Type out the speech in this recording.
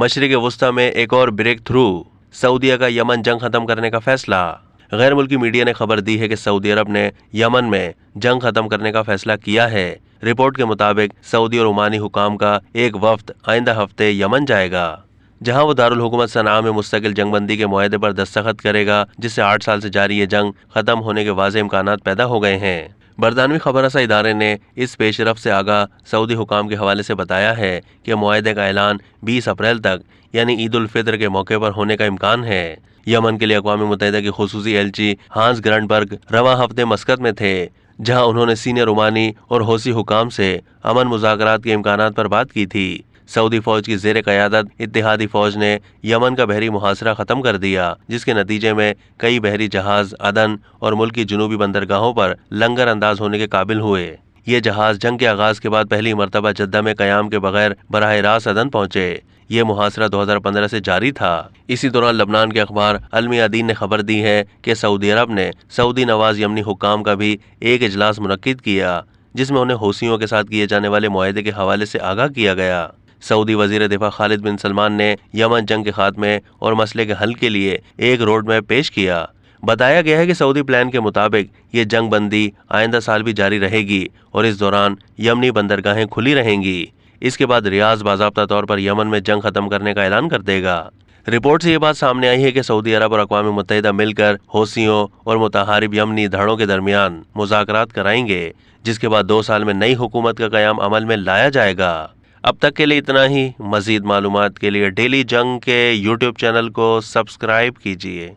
मशरिक़ वस्ता में एक और ब्रेक थ्रू, सऊदीया का यमन जंग खत्म करने का फैसला। गैर मुल्की मीडिया ने खबर दी है कि सऊदी अरब ने यमन में जंग खत्म करने का फैसला किया है। रिपोर्ट के मुताबिक सऊदी और ओमानी हुकाम का एक वफ्द आइंदा हफ्ते यमन जाएगा, जहां वो दारुल हुकूमत सनआ में मुस्तकिल जंगबंदी के मुआहदे पर दस्तखत करेगा, जिससे 8 साल से जारी ये जंग खत्म होने के वाज़े इम्कानात पैदा हो गए हैं। बरतानवी खबररसा इदारे ने इस पेशरफ से आगाह सऊदी हुकाम के हवाले से बताया है कि मुआहदे का ऐलान 20 अप्रैल तक यानी ईद उल फितर के मौके पर होने का इम्कान है। यमन के लिए अक़वाम मुत्तहिदा की खुसूसी एलची हांस ग्रंटबर्ग रवां हफ्ते मस्कत में थे, जहां उन्होंने सीनियर ओमानी और हौसी हुकाम से अमन मुज़ाकरात के इम्कानात पर बात की थी। सऊदी फौज की ज़ेर क़यादत इत्तेहादी फौज ने यमन का बहरी मुहासरा ख़त्म कर दिया, जिसके नतीजे में कई बहरी जहाज़ अदन और मुल्क की जुनूबी बंदरगाहों पर लंगर अंदाज होने के काबिल हुए। ये जहाज़ जंग के आगाज़ के बाद पहली मरतबा जद्दा में क़याम के बगैर बराह रास्त अदन पहुँचे। ये मुहासरा 2015 से जारी था। इसी दौरान लबनान के अखबार अल मियादीन ने खबर दी है कि सऊदी अरब ने सऊदी नवाज यमनी हुक्काम का भी एक इजलास मुनक्किद किया, जिसमें उन्हें हौसियों के साथ किए जाने वाले मुआहदे के हवाले से आगाह किया गया। सऊदी वजीर दिफा खालिद बिन सलमान ने यमन जंग के खात्मे और मसले के हल के लिए एक रोड मैप पेश किया। बताया गया है कि सऊदी प्लान के मुताबिक ये जंग बंदी आइंदा साल भी जारी रहेगी और इस दौरान यमनी बंदरगाहें खुली रहेंगी। इसके बाद रियाज बाज़ाब्ता तौर पर यमन में जंग खत्म करने का ऐलान कर देगा। रिपोर्ट से ये बात सामने आई है कि सऊदी अरब और अक़वाम मुत्तहिदा मिलकर हौसियों और मुतहारिब यमनी धड़ों के दरमियान मुज़ाकरात कराएंगे, जिसके बाद 2 साल में नई हुकूमत का क़याम अमल में लाया जाएगा। अब तक के लिए इतना ही। मज़ीद मालूमात के लिए डेली जंग के YouTube चैनल को सब्सक्राइब कीजिए।